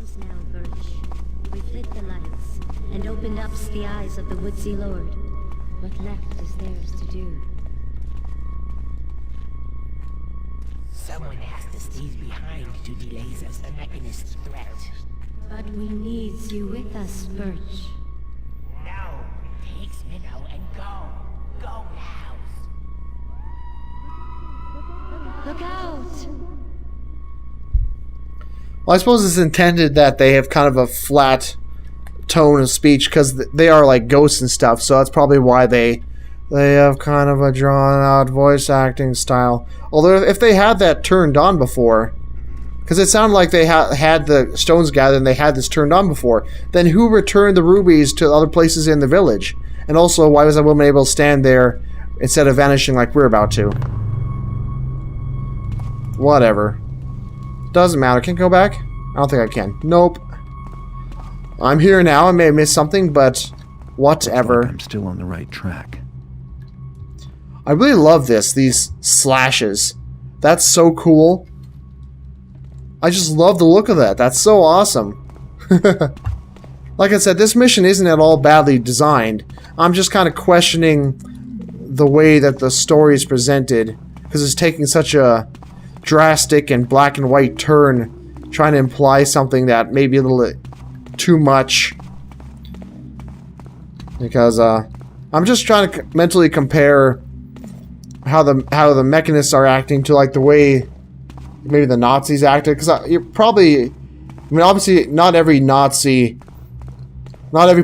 closed now, Birch. We've lit the lights and opened up the eyes of the Woodsy Lord. What left is theirs to do. Someone has to stay behind to delay us the Mechanist's threat. But we need you with us, Birch. No, takes Minnow and go. Go now. Look out! Well, I suppose it's intended that they have kind of a flat tone of speech because they are like ghosts and stuff, so that's probably why they have kind of a drawn-out voice acting style. Although if they had that turned on before, because it sounded like they had the stones gathered and they had this turned on before, then who returned the rubies to other places in the village? And also, why was that woman able to stand there instead of vanishing like we're about to? Whatever. Doesn't matter. Can I go back? I don't think I can. Nope. I'm here now. I may have missed something, but whatever. I'm still on the right track. I really love these slashes. That's so cool. I just love the look of that. That's so awesome. Like I said, this mission isn't at all badly designed. I'm just kind of questioning the way that the story is presented, because it's taking such a drastic and black and white turn, trying to imply something that may be a little too much. Because I'm just trying to mentally compare how the mechanists are acting to like the way maybe the Nazis acted, because you're probably, I mean, obviously not every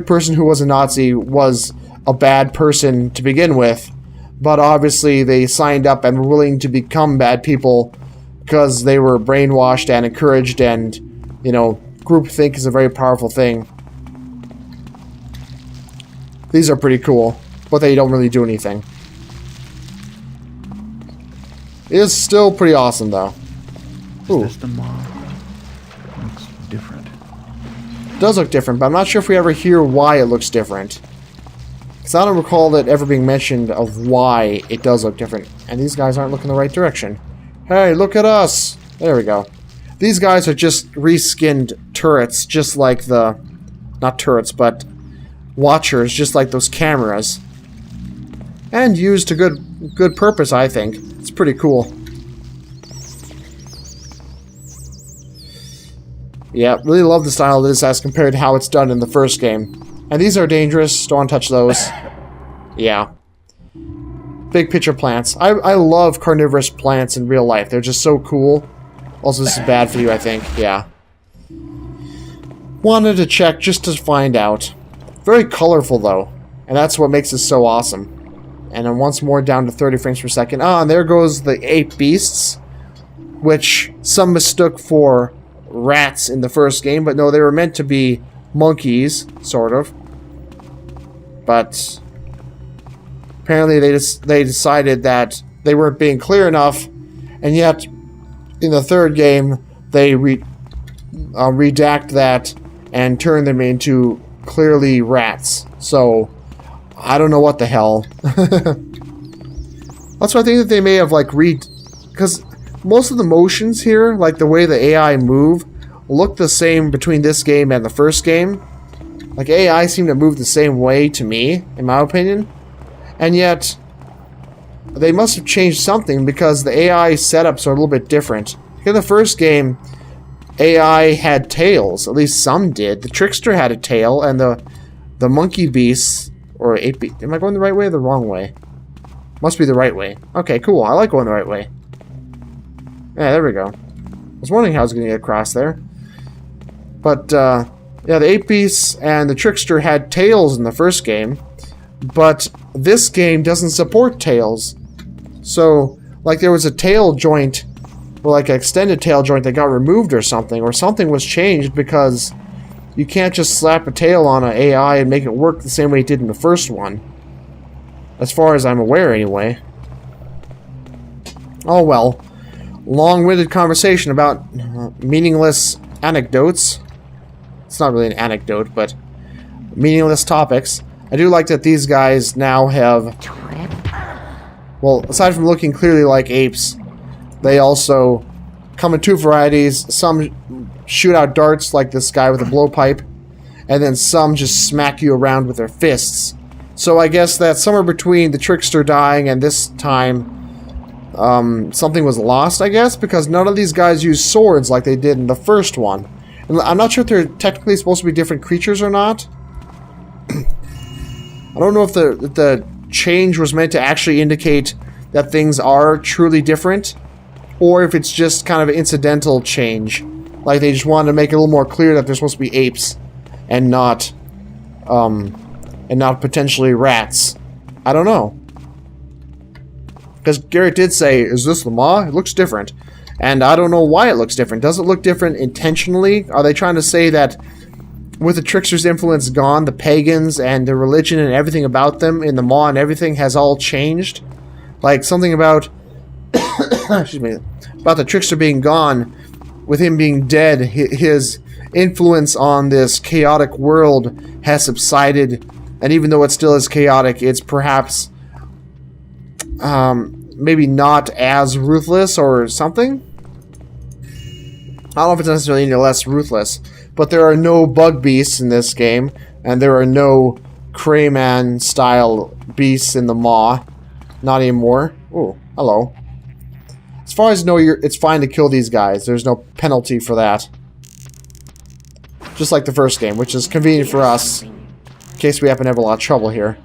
person who was a Nazi was a bad person to begin with, but obviously they signed up and were willing to become bad people because they were brainwashed and encouraged, and, you know, groupthink is a very powerful thing. These are pretty cool, but they don't really do anything. It is still pretty awesome, though. Ooh. Is this the mob? Looks different. It does look different, but I'm not sure if we ever hear why it looks different. Because I don't recall it ever being mentioned of why it does look different. And these guys aren't looking the right direction. Hey, look at us! There we go. These guys are just reskinned turrets, just like the... not turrets, but watchers, just like those cameras. And used to good purpose, I think. It's pretty cool. Yeah, really love the style of this as compared to how it's done in the first game. And these are dangerous, don't want to touch those. Yeah. Big picture plants. I love carnivorous plants in real life. They're just so cool. Also, this is bad for you, I think. Yeah. Wanted to check just to find out. Very colorful, though. And that's what makes it so awesome. And then once more down to 30 frames per second. Ah, and there goes the 8 beasts. Which some mistook for rats in the first game. But no, they were meant to be monkeys, sort of. But apparently they decided that they weren't being clear enough, and yet in the third game they redact that and turn them into clearly rats. So I don't know what the hell. Also, I think that they may have like because most of the motions here, like the way the AI move, look the same between this game and the first game. Like, AI seem to move the same way to me, in my opinion. And yet, they must have changed something because the AI setups are a little bit different. In the first game, AI had tails. At least some did. The Trickster had a tail, and the monkey beasts, or 8 beasts. Am I going the right way or the wrong way? Must be the right way. Okay, cool. I like going the right way. Yeah, there we go. I was wondering how I was going to get across there. But, yeah, the 8 beasts and the Trickster had tails in the first game, but this game doesn't support tails. So, like, there was a tail joint, or like an extended tail joint that got removed or something was changed because you can't just slap a tail on an AI and make it work the same way it did in the first one. As far as I'm aware, anyway. Oh well. Long-winded conversation about meaningless anecdotes. It's not really an anecdote, but meaningless topics. I do like that these guys now have... well, aside from looking clearly like apes, they also come in 2 varieties. Some shoot out darts like this guy with a blowpipe, and then some just smack you around with their fists. So I guess that somewhere between the trickster dying and this time, something was lost, I guess, because none of these guys use swords like they did in the first one. And I'm not sure if they're technically supposed to be different creatures or not. I don't know if the change was meant to actually indicate that things are truly different, or if it's just kind of an incidental change. Like they just wanted to make it a little more clear that they're supposed to be apes and not potentially rats. I don't know. Because Garrett did say, is this the Maw? It looks different. And I don't know why it looks different. Does it look different intentionally? Are they trying to say that with the trickster's influence gone, the pagans and the religion and everything about them in the Maw and everything has all changed? Like something about excuse me, about the trickster being gone, with him being dead, his influence on this chaotic world has subsided, and even though it still is chaotic, it's perhaps maybe not as ruthless or something. I don't know if it's necessarily any less ruthless, but there are no bug beasts in this game, and there are no Crayman style beasts in the Maw. Not anymore. Ooh, hello. As far as I know, it's fine to kill these guys. There's no penalty for that. Just like the first game, which is convenient for us, in case we happen to have a lot of trouble here.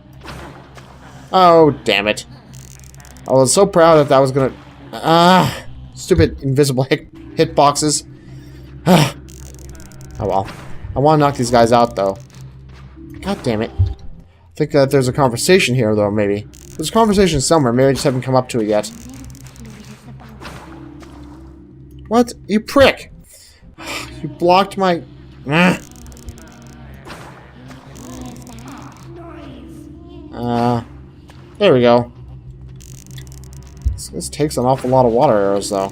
Oh, damn it. I was so proud that that was gonna... stupid invisible hitboxes. Oh well. I want to knock these guys out, though. God damn it. I think that there's a conversation here, though, maybe. There's a conversation somewhere. Maybe I just haven't come up to it yet. What? You prick! You blocked my... there we go. This takes an awful lot of water arrows, though.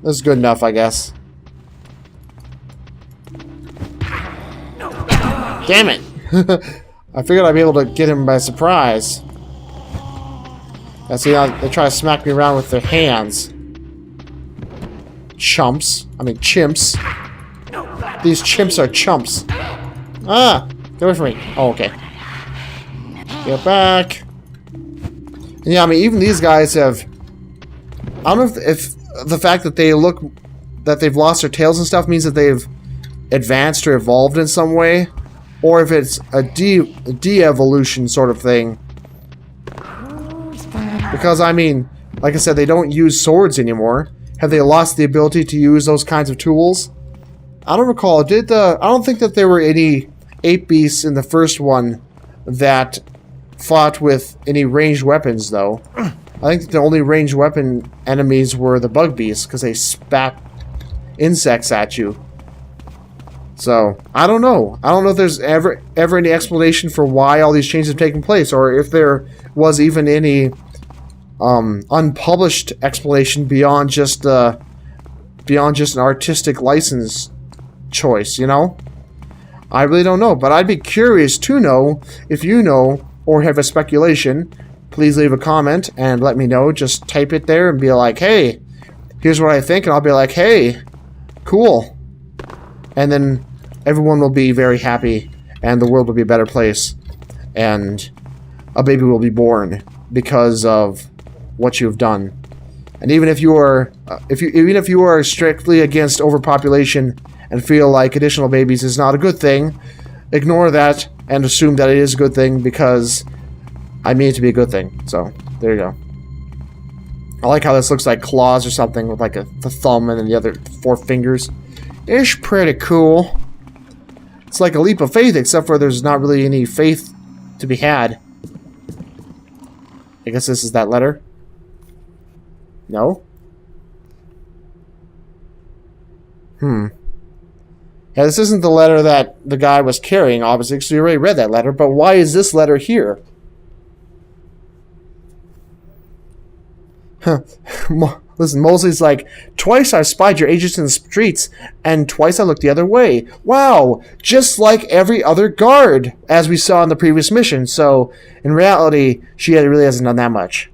This is good enough, I guess. Damn it! I figured I'd be able to get him by surprise. I see how they try to smack me around with their hands. Chumps. I mean, chimps. These chimps are chumps. Ah! Get away from me. Oh, okay. Get back. Yeah, I mean, even these guys have... I don't know if the fact that they look... that they've lost their tails and stuff means that they've advanced or evolved in some way. Or if it's a de-evolution sort of thing. Because, I mean, like I said, they don't use swords anymore. Have they lost the ability to use those kinds of tools? I don't recall. I don't think that there were any ape beasts in the first one that fought with any ranged weapons, though. I think the only ranged weapon enemies were the bug beasts, because they spat insects at you. So, I don't know. I don't know if there's ever any explanation for why all these changes have taken place, or if there was even any unpublished explanation beyond just an artistic license choice, you know? I really don't know, but I'd be curious to know if you know or have a speculation. Please leave a comment and let me know. Just type it there and be like, hey, here's what I think, and I'll be like, hey, cool. And then everyone will be very happy, and the world will be a better place, and a baby will be born because of what you've done. And even if you are, even if you are strictly against overpopulation and feel like additional babies is not a good thing, ignore that and assume that it is a good thing, because I mean it to be a good thing. So there you go. I like how this looks like claws or something with like the thumb and then the other 4 fingers. It's pretty cool. It's like a leap of faith, except for there's not really any faith to be had. I guess this is that letter. No? Yeah, this isn't the letter that the guy was carrying, obviously, because we already read that letter, but why is this letter here? Huh. Listen, Mosley's like, twice I spied your agents in the streets, and twice I looked the other way. Wow! Just like every other guard, as we saw in the previous mission, so in reality, she really hasn't done that much.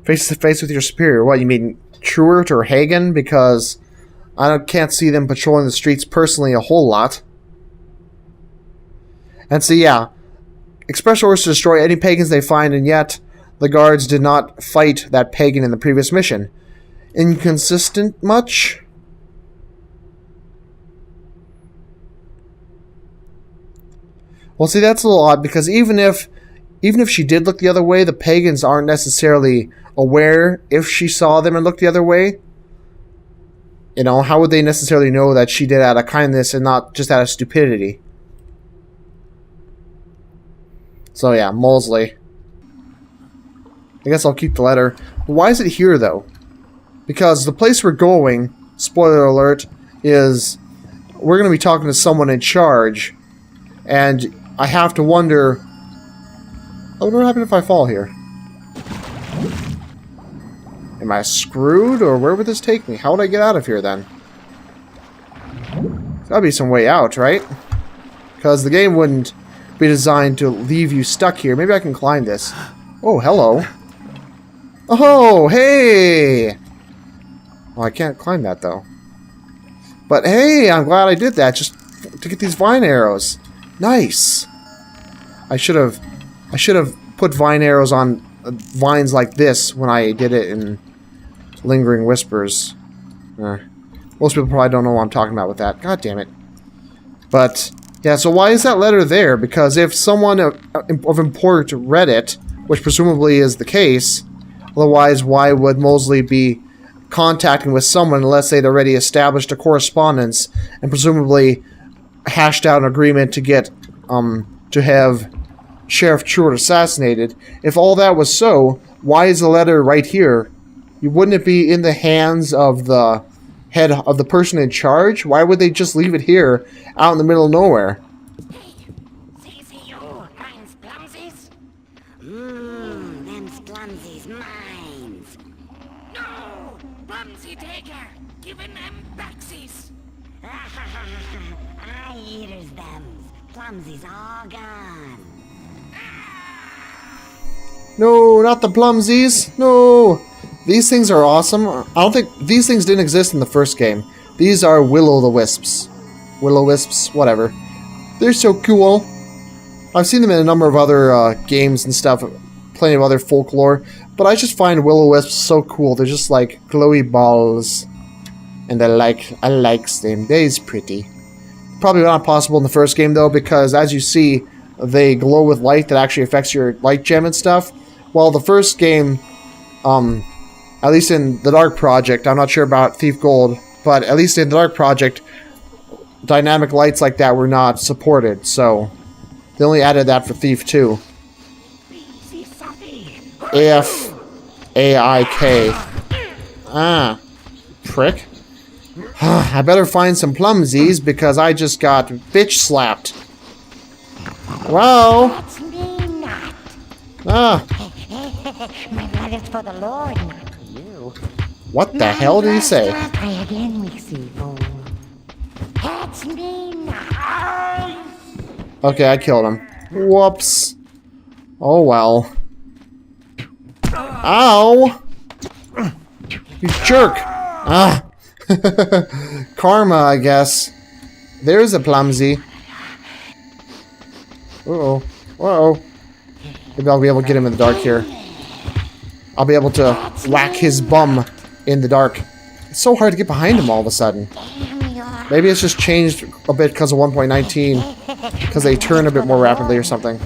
face to face with your superior. What, you mean Truert or Hagen? Because can't see them patrolling the streets personally a whole lot. And so, yeah. Express orders to destroy any pagans they find, and yet the guards did not fight that pagan in the previous mission. Inconsistent much? Well, see, that's a little odd, because even if she did look the other way, the pagans aren't necessarily aware if she saw them and looked the other way. You know, how would they necessarily know that she did out of kindness and not just out of stupidity? So yeah, Molesley. I guess I'll keep the letter. Why is it here, though? Because the place we're going, spoiler alert, is we're going to be talking to someone in charge. And I have to wonder... what would happen if I fall here? Am I screwed, or where would this take me? How would I get out of here, then? There's gotta be some way out, right? Because the game wouldn't be designed to leave you stuck here. Maybe I can climb this. Oh, hello. Oh, hey! Well, I can't climb that, though. But hey, I'm glad I did that, just to get these vine arrows. Nice! I should have put vine arrows on vines like this when I did it in Lingering Whispers. Most people probably don't know what I'm talking about with that. God damn it. But, yeah, so why is that letter there? Because if someone of import read it, which presumably is the case, otherwise why would Molesley be contacting with someone unless they'd already established a correspondence and presumably hashed out an agreement to get, to have Sheriff Truert assassinated? If all that was so, why is the letter right here? Wouldn't it be in the hands of the head of the person in charge? Why would they just leave it here, out in the middle of nowhere? See you, mine's plumsies? Them's plumsies mines. No! Plumsy taker! Giving them backsies! I eaters them's. Plumsies all gone. No, not the plumsies. No. These things are awesome. I don't think these things didn't exist in the first game. These are will-o'-the-wisps. Will-o'-wisps, whatever. They're so cool. I've seen them in a number of other games and stuff, plenty of other folklore, but I just find will-o'-wisps so cool. They're just like glowy balls, and I like them. They's pretty. Probably not possible in the first game though, because as you see, they glow with light that actually affects your light gem and stuff. While the first game, at least in the Dark Project, I'm not sure about Thief Gold, but at least in the Dark Project, dynamic lights like that were not supported, so they only added that for Thief 2. F-A-I-K. Ah, prick. I better find some plumsies because I just got bitch slapped. Wow. That's me not. Ah. My blood is for the Lord, not you. What the hell did he say? Try again, we see, fool. That's me not. Okay, I killed him. Whoops. Oh well. Ow! You jerk! Ah! Karma, I guess. There's a plumsy. Uh-oh. Uh-oh. Maybe I'll be able to get him in the dark here. I'll be able to whack his bum in the dark. It's so hard to get behind him all of a sudden. Maybe it's just changed a bit because of 1.19. Because they turn a bit more rapidly or something.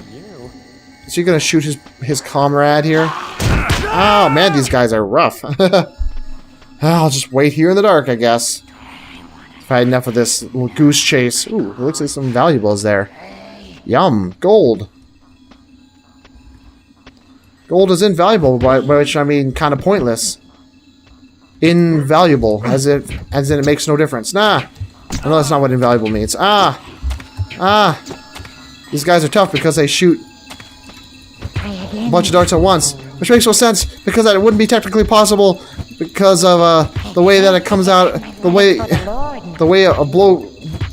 Is he going to shoot his comrade here? Oh, man, these guys are rough. I'll just wait here in the dark, I guess. If I had enough of this little goose chase. Ooh, it looks like some valuables there. Yum, gold. Gold is invaluable, by which I mean kind of pointless. Invaluable, as in it makes no difference. Nah, I know that's not what invaluable means. Ah, these guys are tough because they shoot a bunch of darts at once, which makes no sense because that wouldn't be technically possible because of the way that it comes out, the way a blow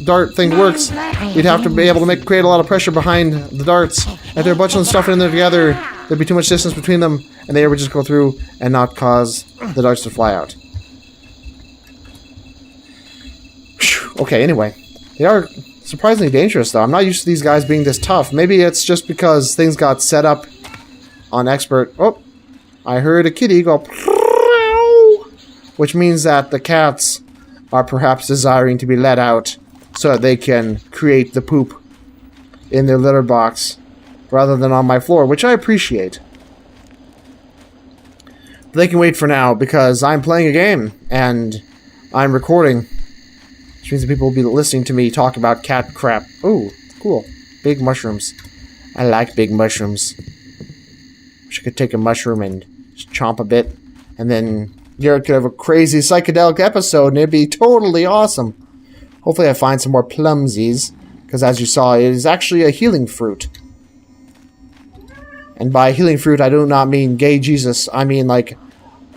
dart thing works. You'd have to be able to create a lot of pressure behind the darts. If there are a bunch of them stuff in there together, there'd be too much distance between them, and they would just go through and not cause the darts to fly out. Okay, anyway. They are surprisingly dangerous, though. I'm not used to these guys being this tough. Maybe it's just because things got set up on expert... Oh, I heard a kitty go... Which means that the cats are perhaps desiring to be let out so that they can create the poop in their litter box rather than on my floor, which I appreciate. But they can wait for now because I'm playing a game and I'm recording. Which means that people will be listening to me talk about cat crap. Ooh, cool. Big mushrooms. I like big mushrooms. Wish I could take a mushroom and just chomp a bit. And then Garrett could have a crazy psychedelic episode and it'd be totally awesome. Hopefully I find some more plumsies. Because as you saw, it is actually a healing fruit. And by healing fruit, I do not mean gay Jesus. I mean like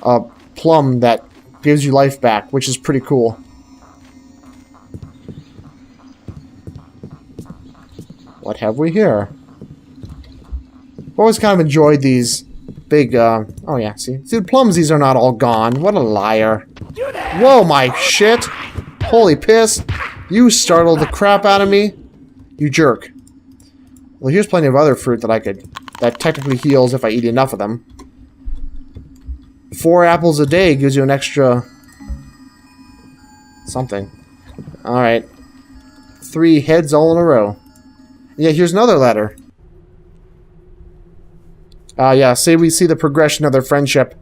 a plum that gives you life back, which is pretty cool. What have we here? I've always kind of enjoyed these big, oh yeah, see? See, the plumsies are not all gone. What a liar. Whoa, my shit! Holy piss! You startled the crap out of me. You jerk. Well, here's plenty of other fruit that I could... That technically heals if I eat enough of them. 4 apples a day gives you an extra... something. Alright. 3 heads all in a row. Yeah, here's another letter. Yeah, say we see the progression of their friendship.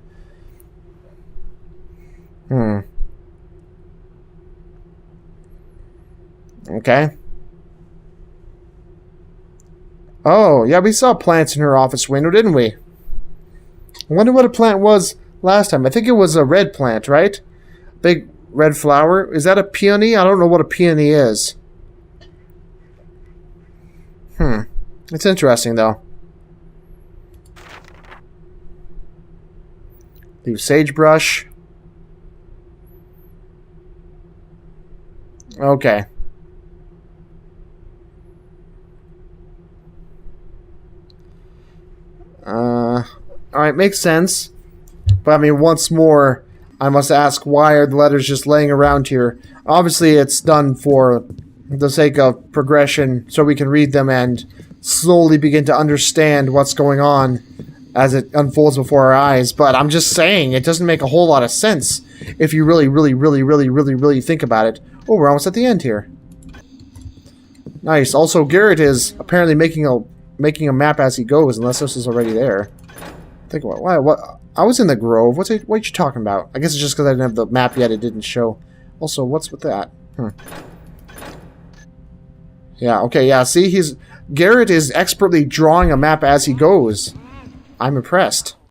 Okay. Oh, yeah, we saw plants in her office window, didn't we? I wonder what a plant was last time. I think it was a red plant, right? Big red flower. Is that a peony? I don't know what a peony is. It's interesting, though. Leave sagebrush. Okay. Alright, makes sense. But I mean, once more, I must ask, why are the letters just laying around here? Obviously, it's done for the sake of progression, so we can read them and slowly begin to understand what's going on as it unfolds before our eyes. But I'm just saying, it doesn't make a whole lot of sense if you really think about it. Oh, we're almost at the end here. Nice. Also, Garrett is apparently making a map as he goes, unless this is already there. Think about what? I was in the Grove. What are you talking about? I guess it's just because I didn't have the map yet. It didn't show. Also, what's with that? Yeah. Okay. Yeah. See, Garrett is expertly drawing a map as he goes. I'm impressed.